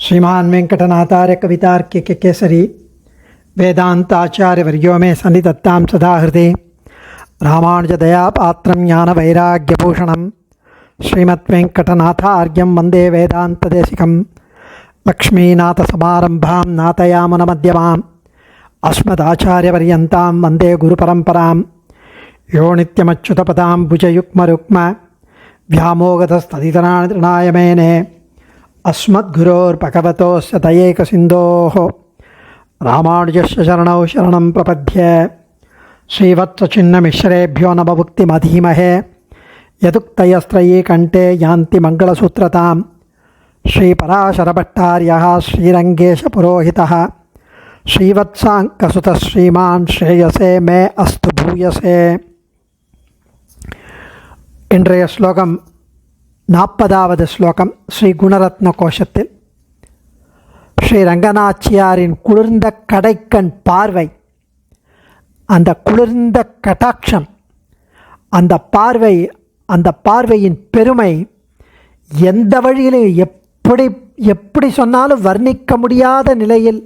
श्रीमान वेंकटनाथार्य कवितार्क्य केसरी वेदांताचार्यवर्यो मे सन्निधत्तां सदा हृदि रामानुजदयापात्रं ज्ञानवैराग्यभूषणं श्रीमद्वेंकटनाथार्यं वन्दे वेदान्तदेशिकं लक्ष्मीनाथसमारम्भां नाथयामुनमध्यमाम् अस्मदाचार्यपर्यन्तां वन्दे गुरुपरम्परां यो नित्यमच्युतपदां भुजयुग्मरुक्म व्यामोगतस्तदितराणाय मेने अस्मद्गुरोर्भगवतोस्य दयैकसिन्धोः रामानुजस्य शरणौ शरणं प्रपद्ये श्रीवत्सचिन्नमिश्रेभ्यो नममुक्तिमधीमहे यदुक्तयस्त्रयी कण्ठे यान्ति मङ्गलसूत्रतां श्रीपराशरभट्टार्यः श्रीरङ्गेशपुरोहितः श्रीवत्साङ्कसुतः श्रीमान् श्रेयसे मे अस्तु भूयसे। இன்றைய ஸ்லோகம் 40வது ஸ்லோகம் ஸ்ரீ குணரத்ன கோஷத்தில் ஸ்ரீ ரங்கநாச்சியாரின் குளிர்ந்த கடைக்கண் பார்வை, அந்த குளிர்ந்த கடாட்சம், அந்த பார்வையின் பெருமை எந்த வழியிலும் எப்படி சொன்னாலும் வர்ணிக்க முடியாத நிலையில்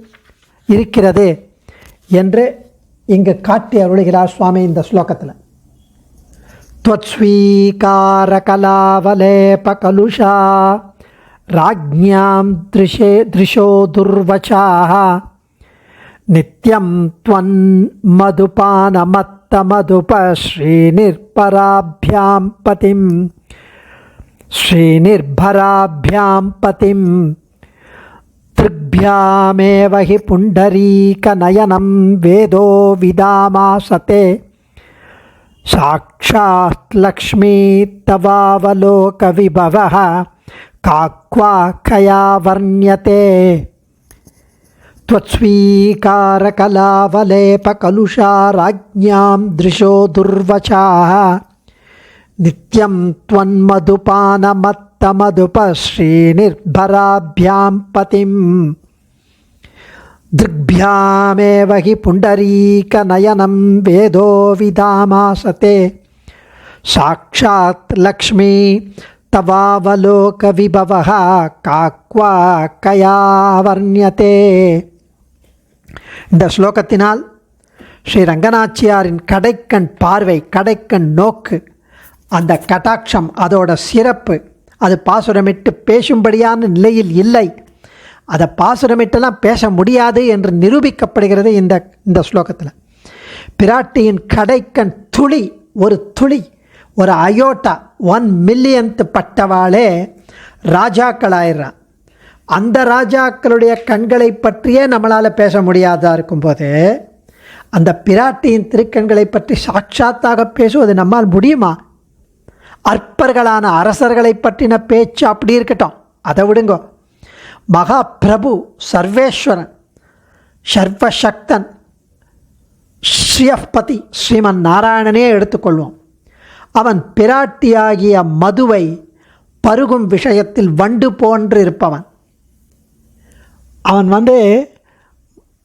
இருக்கிறது என்று இங்கு காட்டி அருளுகிறார் சுவாமி இந்த ஸ்லோகத்தில். त्वत्स्वीकारकलावलेपकलुषा राज्ञां दृशो दुर्वचाः नित्यं त्वन्मधुपानमत्तमधुप श्रीनिर्भराभ्यां पतिं दृग्भ्यामेव हि पुण्डरीकनयनं वेदो विदामासते साक्षात् लक्ष्मी तवावलोकविभवः काक्वाकया वर्ण्यते। त्वत्स्वीकारकलावलेपकलुषा राज्ञां दृशो दुर्वचाः नित्यं त्वन्मधुपानमत्तमधुप श्रीनिर्भराभ्यां पतिं दृग्भ्यामेव हि पुण्डरीकनयनं वेदो विदामासते साक्षात् लक्ष्मी तवावलोकविभवः काक्वाकया वर्ण्यते. இந்த ஸ்லோகத்தினால் ஸ்ரீ ரங்கநாச்சியாரின் கடைக்கண் பார்வை, கடைக்கண் நோக்கு, அந்த கடாட்சம், அதோட சிறப்பு, அது பாசுரமிட்டு பேசும்படியான நிலையில் இல்லை, அதை பாசுரமிட்டெல்லாம் பேச முடியாது என்று நிரூபிக்கப்படுகிறது இந்த ஸ்லோகத்தில். பிராட்டியின் கடைக்கண் துளி, ஒரு அயோட்டா 1 மில்லியன்த் பட்டவாளே ராஜாக்களாயிடுறான். அந்த ராஜாக்களுடைய கண்களை பற்றியே நம்மளால் பேச முடியாதா இருக்கும்போது அந்த பிராட்டியின் திருக்கண்களை பற்றி சாட்சாத்தாக பேசுவது நம்மால் முடியுமா? அற்பர்களான அரசர்களை பற்றின பேச்சு அப்படி இருக்கட்டும், அதை விடுங்கோ. மகாபிரபு, சர்வேஸ்வரன், சர்வசக்தன், ஸ்ரீயப்பதி ஸ்ரீமன் நாராயணனே எடுத்துக்கொள்வோம். அவன் பிராட்டியாகிய மதுவை பருகும் விஷயத்தில் வண்டு போன்று இருப்பவன். அவன்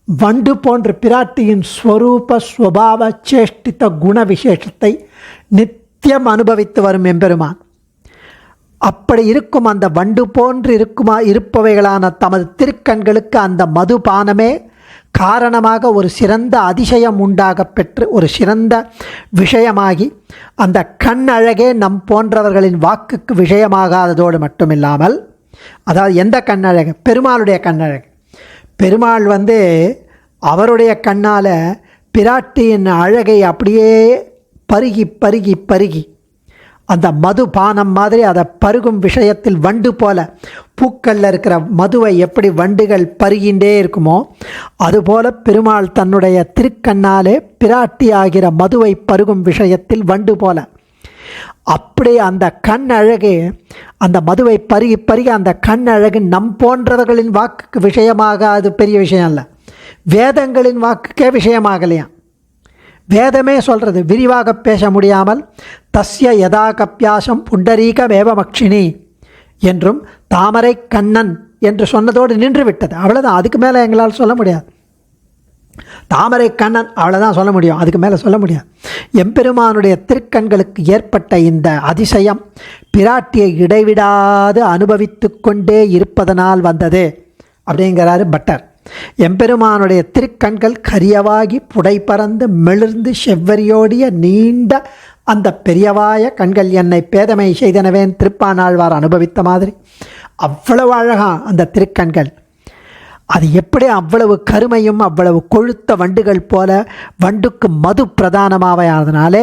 வண்டு போன்று பிராட்டியின் ஸ்வரூப ஸ்வபாவ சேஷ்டித்த குண விசேஷத்தை நித்தியம் அனுபவித்து வரும் எம்பெருமான். அப்படி இருக்கும் அந்த வண்டு போன்று இருப்பவைகளான தமது திருக்கண்களுக்கு அந்த மதுபானமே காரணமாக ஒரு சிறந்த அதிசயம் உண்டாக பெற்று ஒரு சிறந்த விஷயமாகி அந்த கண் அழகே நம் போன்றவர்களின் வாக்குக்கு விஷயமாகாததோடு மட்டுமில்லாமல், அதாவது எந்த கண்ணழகு? பெருமாளுடைய கண்ணழகு. பெருமாள் அவருடைய கண்ணால் பிராட்டியின் அழகை அப்படியே பருகி பருகி பருகி அந்த மதுபானம் மாதிரி அதை பருகும் விஷயத்தில் வண்டு போல, பூக்களில் இருக்கிற மதுவை எப்படி வண்டுகள் பருகின்றே இருக்குமோ அதுபோல பெருமாள் தன்னுடைய திருக்கண்ணாலே பிராட்டி ஆகிற மதுவை பருகும் விஷயத்தில் வண்டு போல, அப்படி அந்த கண் அழகு, அந்த மதுவை பருகி பருகி அந்த கண் அழகு நம் போன்றவர்களின் வாக்குக்கு விஷயமாக, அது பெரிய விஷயம் அல்ல, வேதங்களின் வாக்குக்கே விஷயமாகலையாம். வேதமே சொல்கிறது, விரிவாக பேச முடியாமல் தஸ்ய யதா கப்பியாசம் புண்டரீகமேவ மக்ஷினி என்றும் தாமரை கண்ணன் என்று சொன்னதோடு நின்று விட்டது. அவ்வளோதான், அதுக்கு மேலே எங்களால் சொல்ல முடியாது. தாமரை கண்ணன் அவ்வளோதான் சொல்ல முடியும், அதுக்கு மேலே சொல்ல முடியாது. எம்பெருமானுடைய திருக்கண்களுக்கு ஏற்பட்ட இந்த அதிசயம் பிராட்டியை இடைவிடாது அனுபவித்து கொண்டே இருப்பதனால் வந்தது. அப்படிங்கிறாரு பட்டர். எம்பெருமானுடைய திருக்கண்கள் கரியவாகி புடை பறந்து மெளிர்ந்து செவ்வரியோடிய நீண்ட அந்த பெரியவாய கண்கள் என்னை பேதமை செய்தனவேன் திருப்பானாழ்வார் அனுபவித்த மாதிரி அவ்வளவு அழகா அந்த திருக்கண்கள். அது எப்படி அவ்வளவு கருமையும் அவ்வளவு கொழுத்த வண்டுகள் போல, வண்டுக்கு மது பிரதானமாவதனாலே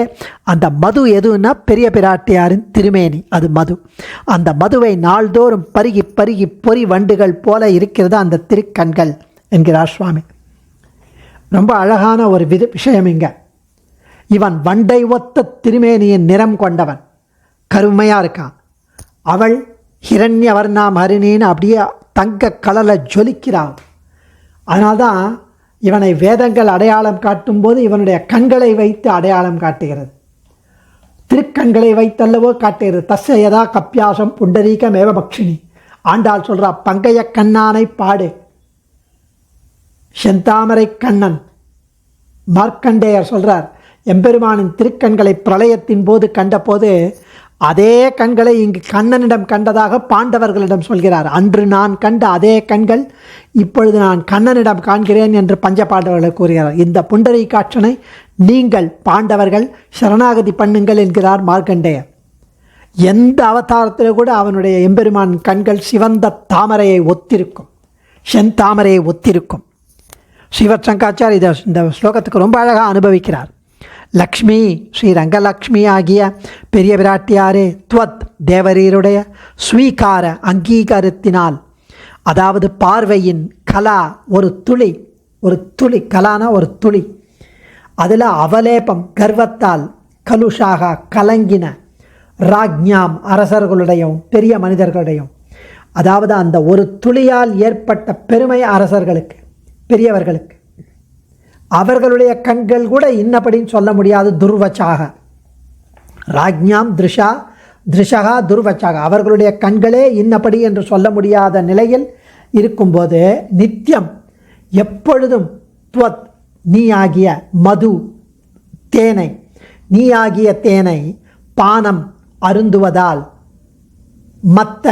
அந்த மது எதுன்னா பெரிய பிராட்டியாரின் திருமேனி, அது மது. அந்த மதுவை நாள்தோறும் பருகி பருகி பொறி வண்டுகள் போல இருக்கிறது அந்த திருக்கண்கள் என்கிறார் சுவாமி. ரொம்ப அழகான ஒரு விஷயம் இங்க. இவன் வண்டை ஒத்த திருமேனியின் நிறம் கொண்டவன், கருமையாக இருக்கான். அவள் ஹிரண்யவர்ணாம் ஹரிணின்னு அப்படியே தங்க கலரில் ஜொலிக்கிறான். அதனால்தான் இவனை வேதங்கள் அடையாளம் காட்டும்போது இவனுடைய கண்களை வைத்து அடையாளம் காட்டுகிறது, திருக்கண்களை வைத்தல்லவோ காட்டுகிறது. தஸ்யதா கப்பியாசம் புண்டரீகமேவ பக்ஷினி. ஆண்டாள் சொல்கிறா, பங்கைய கண்ணானை பாடு. செந்தாமரை கண்ணன். மார்க்கண்டேயர் சொல்கிறார், எம்பெருமானின் திருக்கண்களை பிரளயத்தின் போது கண்டபோது அதே கண்களை இங்கு கண்ணனிடம் கண்டதாக பாண்டவர்களிடம் சொல்கிறார். அன்று நான் கண்ட அதே கண்கள் இப்பொழுது நான் கண்ணனிடம் காண்கிறேன் என்று பஞ்ச பாண்டவர்களை கூறுகிறார். இந்த புண்டரீகாட்சனை நீங்கள் பாண்டவர்கள் சரணாகதி பண்ணுங்கள் என்கிறார் மார்க்கண்டேயர். எந்த அவதாரத்தில் கூட அவனுடைய எம்பெருமான் கண்கள் சிவந்த தாமரையை ஒத்திருக்கும், செந்தாமரையை ஒத்திருக்கும். ஸ்ரீவத் சங்காச்சார் இந்த ஸ்லோகத்துக்கு ரொம்ப அழகாக அனுபவிக்கிறார். லக்ஷ்மி, ஸ்ரீ ரங்கலக்ஷ்மி ஆகிய பெரிய பிராட்டியாரே, துவத் தேவரீருடைய ஸ்வீகார அங்கீகாரத்தினால், அதாவது பார்வையின் கலா, ஒரு துளி கலானா ஒரு துளி, அதில் அவலேபம் கர்வத்தால் கலுஷாக கலங்கின ராஜ்ஞாம் அரசர்களுடையும் பெரிய மனிதர்களுடையும், அதாவது அந்த ஒரு துளியால் ஏற்பட்ட பெருமை அரசர்களுக்கு பெரியவர்களுக்கு, அவர்களுடைய கண்கள் கூட இன்னபடின்னு சொல்ல முடியாது. துர்வச்சாக ராஜ்ஞாம் திருஷகா துர்வச்சாக, அவர்களுடைய கண்களே இன்னபடி என்று சொல்ல முடியாத நிலையில் இருக்கும்போது நித்தியம் எப்பொழுதும் துவத் நீயாகிய மது தேனை, நீயாகிய தேனை பானம் அருந்துவதால் மத்த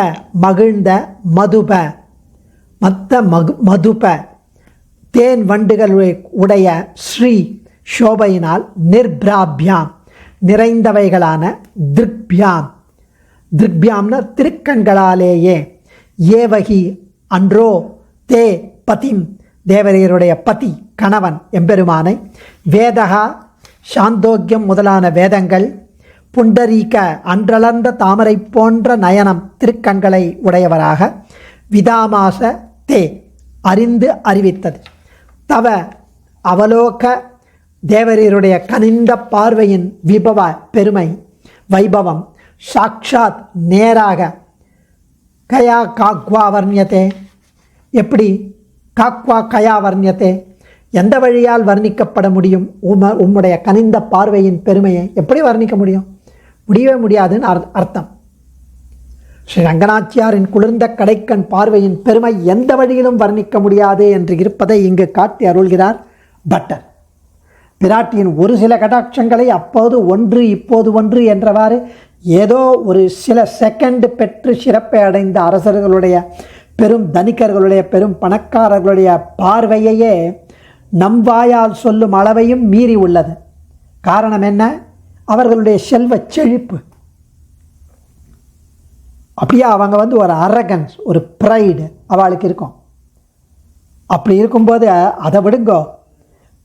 மகிழ்ந்த மதுப தேன் வண்டுகள் உடைய ஸ்ரீ சோபையினால் நிர்பிராபியாம் நிறைந்தவைகளான திருப்யாம்னா திருக்கண்களாலேயே ஏவகி அன்றோ தே பதிம் தேவரையருடைய பதி கணவன் எம்பெருமானை, வேதகா சாந்தோக்கியம் முதலான வேதங்கள், புண்டரீக அன்றளர்ந்த தாமரை போன்ற நயனம் திருக்கண்களை உடையவராக, விதாமாச தே அறிந்து அறிவித்தது, தவ அவலோக தேவரீருடைய கனிந்த பார்வையின் விபவ பெருமை வைபவம் சாக்ஷாத் நேராக கயா காக்வா வர்ணியத்தே, எப்படி காக்வா கயா வர்ணியத்தே, எந்த வழியால் வர்ணிக்கப்பட முடியும்? உம்முடைய கனிந்த பார்வையின் பெருமையை எப்படி வர்ணிக்க முடியும்? முடியவே முடியாதுன்னு அர்த்தம். ஸ்ரீ ரங்கநாச்சியாரின் குளிர்ந்த கடைக்கண் பார்வையின் பெருமை எந்த வழியிலும் வர்ணிக்க முடியாது என்று இருப்பதை இங்கு காட்டி அருள்கிறார் பட்டர். பிராட்டியின் ஒரு சில கடாட்சங்களை அப்போது ஒன்று இப்போது ஒன்று என்றவாறு ஏதோ ஒரு சில செகண்ட் பெற்று சிறப்பை அடைந்த அரசர்களுடைய பெரும் தனிக்கர்களுடைய பெரும் பணக்காரர்களுடைய பார்வையையே நம் வாயால் சொல்லும் அளவையும் மீறி உள்ளது. காரணம் என்ன? அவர்களுடைய செல்வ செழிப்பு. அப்படியே அவங்க ஒரு அரகன்ஸ், ஒரு ப்ரைடு அவளுக்கு இருக்கும். அப்படி இருக்கும்போது அதை விடுங்கோ,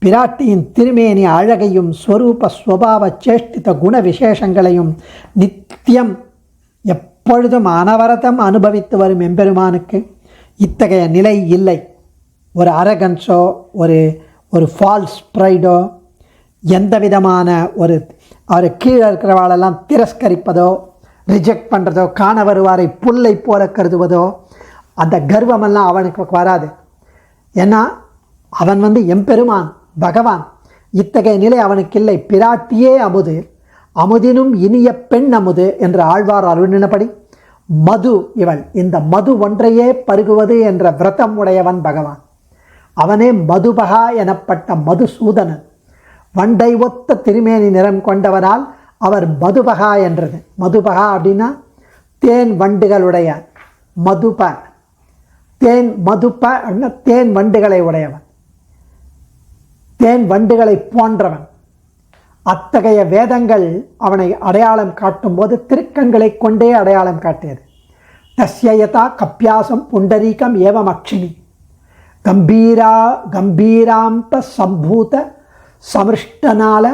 பிராட்டியின் திருமேனி அழகையும் ஸ்வரூப ஸ்வபாவ சேஷ்டித குண விசேஷங்களையும் நித்தியம் எப்பொழுதும் அனவரதம் அனுபவித்து வரும் எம்பெருமானுக்கு இத்தகைய நிலை இல்லை. ஒரு அரகன்ஸோ ஒரு ஃபால்ஸ் ப்ரைடோ, எந்த விதமான அவர் கீழே இருக்கிறவாளெல்லாம் திரஸ்கரிப்பதோ ரிஜெக்ட் பண்ணுறதோ, காண வருவாரை புல்லை போல கருதுவதோ, அந்த கர்வமெல்லாம் அவனுக்கு வராது. ஏன்னா அவன் எம்பெருமான் பகவான். இத்தகைய நிலை அவனுக்கு இல்லை. பிராட்டியே அமுது, அமுதினும் இனிய பெண் அமுது என்று ஆழ்வார் அருளினபடி மது இவள். இந்த மது ஒன்றையே பருகுவது என்ற விரதம் உடையவன் பகவான். அவனே மதுபகா எனப்பட்ட மதுசூதனன். வண்டை ஒத்த திருமேனி நிறம் கொண்டவனால் அவர் மதுபகா என்றது. மதுபகா அப்படின்னா தேன் வண்டுகளுடைய மதுப. தேன் மதுப்ப தேன் வண்டுகளை உடையவன், தேன் வண்டுகளை போன்றவன். அத்தகைய வேதங்கள் அவனை அடையாளம் காட்டும் போது திருக்கண்களை கொண்டே அடையாளம் காட்டியது. தஸ்யயதா கப்பியாசம் புண்டரீகம் ஏவமக்ஷினி கம்பீராம்ப சம்பூத சமிருஷ்டனால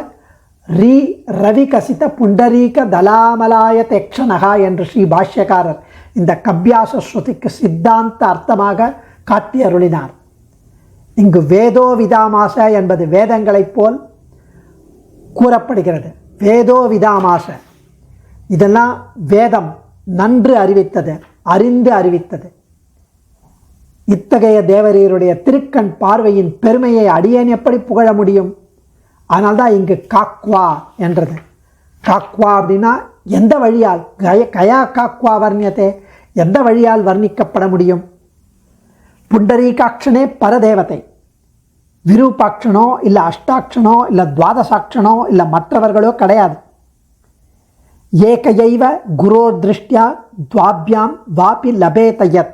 ரவிகசித புண்டரீக தலாமலாய தேக்ஷணகா என்று ஸ்ரீ பாஷ்யக்காரர் இந்த கப்பியாச ஸ்ருதிக்கு சித்தாந்த அர்த்தமாக காட்டி அருளினார். இங்கு வேதோ விதாமாச என்பது வேதங்களைப் போல் கூறப்படுகிறது. வேதோ விதாமாச இதெல்லாம் வேதம் நன்று அறிவித்தது, அறிந்து அறிவித்தது. இத்தகைய தேவரீருடைய திருக்கண் பார்வையின் பெருமையை அடியேன் எப்படி புகழ முடியும்? அதனால்தான் இங்கு காக்வா என்றது. காக்வா அப்படின்னா எந்த வழியால், கயா காக்வா வர்ணியத்தே, எந்த வழியால் வர்ணிக்கப்பட முடியும்? புண்டரீகாட்சனே பரதேவதை. விரூபாட்சனோ இல்லை அஷ்டாட்சனோ இல்லை துவாதசாட்சனோ இல்லை மற்றவர்களோ கிடையாது. ஏகையைவ குரோ திருஷ்டியா துவாபியாம் வாபி லபேதயத்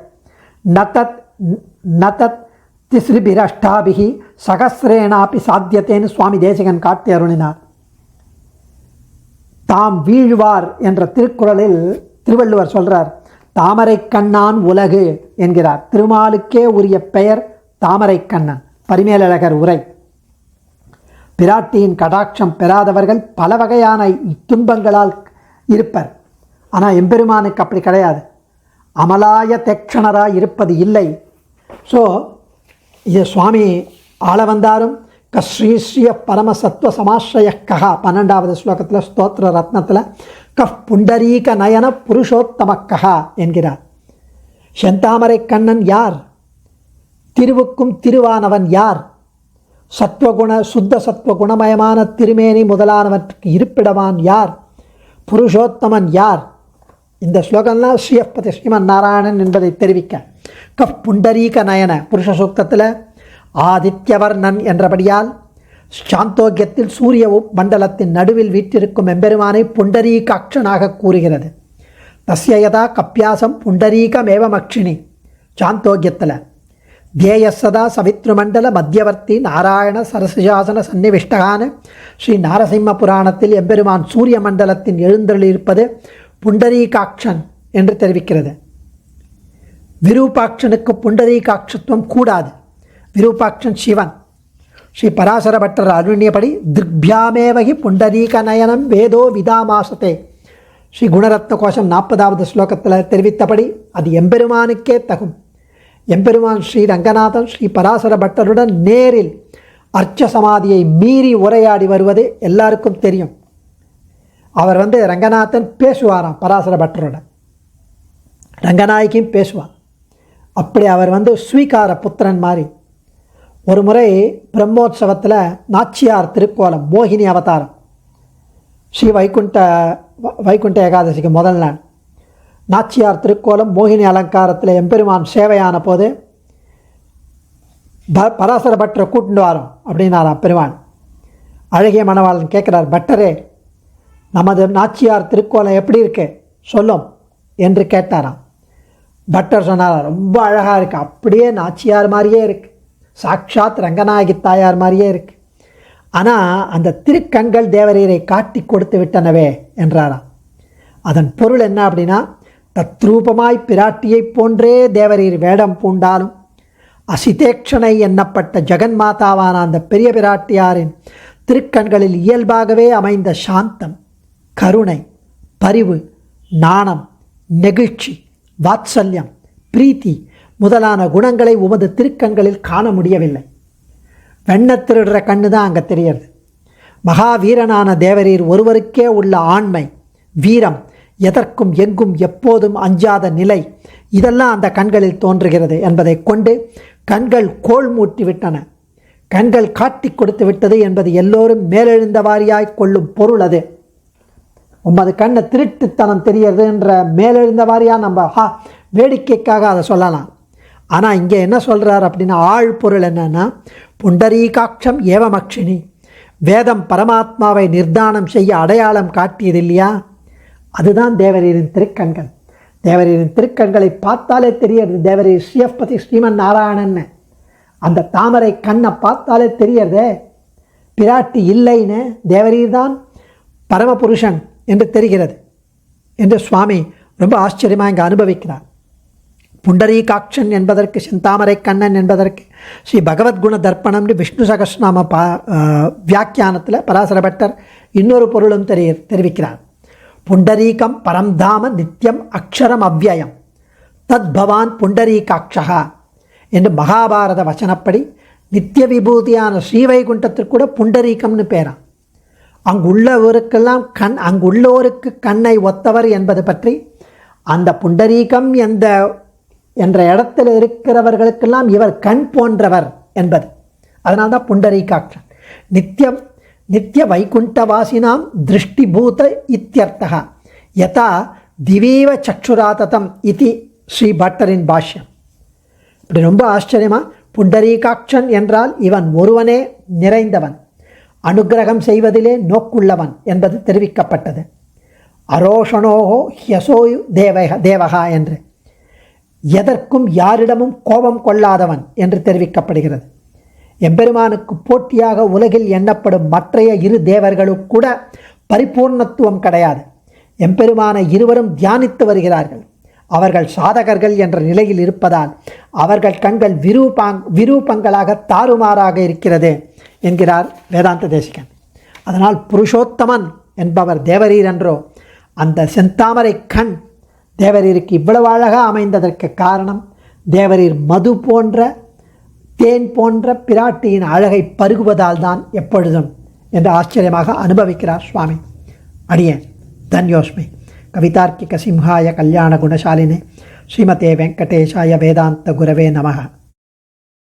நதத் திஸ்ரிபிரஷ்டாபிகி சகசிரேனாபி சாத்தியத்தேன்னு சுவாமி தேசிகன் காட்டி அருளினார். தாம் வீழ்வார் என்ற திருக்குறளில் திருவள்ளுவர் சொல்றார், தாமரை கண்ணான் உலகு என்கிறார். திருமாலுக்கே உரிய பெயர் தாமரை கண்ணன். பரிமேலழகர் உரை. பிராட்டியின் கடாட்சம் பெறாதவர்கள் பல வகையான துன்பங்களால் இருப்பர். ஆனால் எம்பெருமானுக்கு அப்படி கிடையாது. அமலாய தேக்ஷணராக இருப்பது இல்லை. ஸோ இது சுவாமி ஆள வந்தாரும் ஸ்ரீஸ்ரீய பரமசத்வ சமாஸ்ரய கஹா 12வது ஸ்லோகத்தில் ஸ்தோத்திர ரத்னத்தில் கஃப் புண்டரீக நயன புருஷோத்தம கஹா என்கிறார். செந்தாமரை கண்ணன் யார்? திருவுக்கும் திருவானவன் யார்? சத்வகுண சுத்த சத்வ குணமயமான திருமேனி முதலானவற்றுக்கு இருப்பிடவான் யார்? புருஷோத்தமன் யார்? இந்த ஸ்லோகம்லாம் ஸ்ரீயப்பதி ஸ்ரீமன் நாராயணன் என்பதை தெரிவிக்க கஃப் புண்டரீக நயன புருஷ சூக்தத்தில் ஆதித்யவர்ணன் என்றபடியால் சாந்தோக்கியத்தில் சூரிய மண்டலத்தின் நடுவில் வீற்றிருக்கும் எம்பெருமானை புண்டரீகாட்சனாக கூறுகிறது. தஸ்யயதா கப்பியாசம் புண்டரீகமேவமக்ஷினி சாந்தோக்கியத்தில் தேயசதா சவித்ருமண்டல மத்தியவர்த்தி நாராயண சரசிஜாசன சன்னிவிஷ்டகான ஸ்ரீ நாரசிம்ம புராணத்தில் எம்பெருமான் சூரிய மண்டலத்தின் எழுந்தருளியிருப்பது புண்டரீகாட்சன் என்று தெரிவிக்கிறது. விரூபாட்சனுக்கு புண்டரீகாட்சத்துவம் கூடாது. விரூபாட்சன் சிவன். ஸ்ரீ பராசர பட்டர் அருணியபடி திக்பியாமேவகி புண்டரீக நயனம் வேதோ விதாமாசத்தே ஸ்ரீ குணரத்ன கோஷம் 40வது ஸ்லோகத்தில் தெரிவித்தபடி அது எம்பெருமானுக்கே தகும். எம்பெருமான் ஸ்ரீ ரங்கநாதன் ஸ்ரீ பராசர பட்டருடன் நேரில் அர்ச்ச சமாதியை மீறி உரையாடி வருவது எல்லாருக்கும் தெரியும். அவர் ரங்கநாதன் பேசுவாராம் பராசர பட்டருடன், ரங்கநாயகியும் பேசுவார். அப்படி அவர் ஸ்வீகார புத்திரன் மாதிரி. ஒரு முறை பிரம்மோற்சவத்தில் நாச்சியார் திருக்கோலம் மோகினி அவதாரம் ஸ்ரீ வைகுண்ட ஏகாதசிக்கு முதல் நாள் நாச்சியார் திருக்கோலம் மோகினி அலங்காரத்தில் எம்பெருமான் சேவையான போது பராசர பட்டரை கூட்டிட்டு வரோம் அப்படின்னாராம் பெருமான். அழகிய மணவாளன் கேட்குறார், பட்டரே நமது நாச்சியார் திருக்கோலம் எப்படி இருக்கு சொல்லும் என்று கேட்டாராம். பட்டர் சொன்னார், ரொம்ப அழகாக இருக்குது, அப்படியே நாச்சியார் மாதிரியே இருக்குது, சாட்சாத் ரங்கநாயகி தாயார் மாதிரியே இருக்குது. ஆனால் அந்த திருக்கண்கள் தேவரீரை காட்டி கொடுத்து விட்டனவே என்றாராம். அதன் பொருள் என்ன அப்படின்னா, தத்ரூபமாய் பிராட்டியை போன்றே தேவரீர் வேடம் பூண்டாலும் அசிதேக்ஷனை எண்ணப்பட்ட ஜெகன்மாதாவான அந்த பெரிய பிராட்டியாரின் திருக்கண்களில் இயல்பாகவே அமைந்த சாந்தம், கருணை, பரிவு, நாணம், நெகிழ்ச்சி, வாத்சல்யம், பிரீத்தி முதலான குணங்களை உமது திருக்கண்களில் காண முடியவில்லை. வெண்ணத்திருடுற கண்ணு தான் அங்கே தெரியறது. மகாவீரனான தேவரீர் ஒருவருக்கே உள்ள ஆண்மை, வீரம், எதற்கும் எங்கும் எப்போதும் அஞ்சாத நிலை, இதெல்லாம் அந்த கண்களில் தோன்றுகிறது என்பதை கொண்டு கண்கள் கோள் மூட்டி விட்டன, கண்கள் காட்டி கொடுத்து விட்டது என்பது எல்லோரும் மேலெழுந்த வாரியாய் கொள்ளும் பொருள் அது. உமது கண்ணை திருட்டுத்தனம் தெரியறதுன்ற மேலெழுந்த வாரியாக நம்ம வேடிக்கைக்காக அதை சொல்லலாம். ஆனால் இங்கே என்ன சொல்கிறார் அப்படின்னா, ஆழ் பொருள் என்னன்னா, புண்டரீகாட்சம் ஏவமக்ஷினி, வேதம் பரமாத்மாவை நிர்தானம் செய்ய அடையாளம் காட்டியது இல்லையா, அதுதான் தேவரீரின் திருக்கண்கள். தேவரீரின் திருக்கண்களை பார்த்தாலே தெரியுது தேவரீர் ஸ்ரீயப்பதி ஸ்ரீமன் நாராயணன்னு. அந்த தாமரை கண்ணை பார்த்தாலே தெரியறதே பிராட்டி இல்லைன்னு, தேவரீர் தான் பரமபுருஷன் என்று தெரிகிறது என்று சுவாமி ரொம்ப ஆச்சரியமாக இங்கே அனுபவிக்கிறார். புண்டரீகாட்சன் என்பதற்கு, செந்தாமரை கண்ணன் என்பதற்கு ஸ்ரீ பகவத்குண தர்ப்பணம்னு விஷ்ணு சகஸ்நாம வியாக்கியானத்தில் பராசர பட்டர் இன்னொரு பொருளும் தெரிவிக்கிறார். புண்டரீகம் பரம்தாம நித்தியம் அக்ஷரம் அவ்யயம் தத் பவான் புண்டரீகாட்சா என்று மகாபாரத வச்சனப்படி நித்திய விபூதியான ஸ்ரீவைகுண்டத்திற்கு கூட புண்டரீகம்னு பேராம். அங்குள்ளோருக்கு கண்ணை ஒத்தவர் என்பது பற்றி அந்த புண்டரீகம் என்ற இடத்தில் இருக்கிறவர்களுக்கெல்லாம் இவர் கண் போன்றவர் என்பது. அதனால்தான் புண்டரீகாட்சன். நித்திய வைகுண்டவாசினாம் திருஷ்டிபூத இத்தியர்த்தக யதா திவீவ சக்ஷுராததம் இது ஸ்ரீ பட்டரின் பாஷ்யம். இப்படி ரொம்ப ஆச்சரியமாக புண்டரீகாட்சன் என்றால் இவன் ஒருவனே நிறைந்தவன், அனுக்கிரகம் செய்வதிலே நோக்குள்ளவன் என்பது தெரிவிக்கப்பட்டது. அரோஷணோகோ ஹியசோயு தேவகா என்று, எதற்கும் யாரிடமும் கோபம் கொள்ளாதவன் என்று தெரிவிக்கப்படுகிறது. எம்பெருமானுக்கு போட்டியாக உலகில் எண்ணப்படும் மற்றைய இரு தேவர்களுக்கு கூட பரிபூர்ணத்துவம் கிடையாது. எம்பெருமானை இருவரும் தியானித்து வருகிறார்கள். அவர்கள் சாதகர்கள் என்ற நிலையில் இருப்பதால் அவர்கள் கண்கள் விரூபங்களாக தாறுமாறாக இருக்கிறது என்கிறார் வேதாந்த தேசிகன். அதனால் புருஷோத்தமன் என்பவர் தேவரீர் என்றோ, அந்த செந்தாமரை கண் தேவரீருக்கு இவ்வளவு அழகாக அமைந்ததற்கு காரணம் தேவரீர் மது போன்ற தேன் போன்ற பிராட்டியின் அழகை பருகுவதால் தான் எப்பொழுதும் என்று ஆச்சரியமாக அனுபவிக்கிறார் சுவாமி. அடியேன் தன்யோஸ்மி. கவிதார்க்கிக சிம்ஹாய கல்யாண குணசாலினே ஸ்ரீமதே வெங்கடேஷாய வேதாந்த குரவே நமக.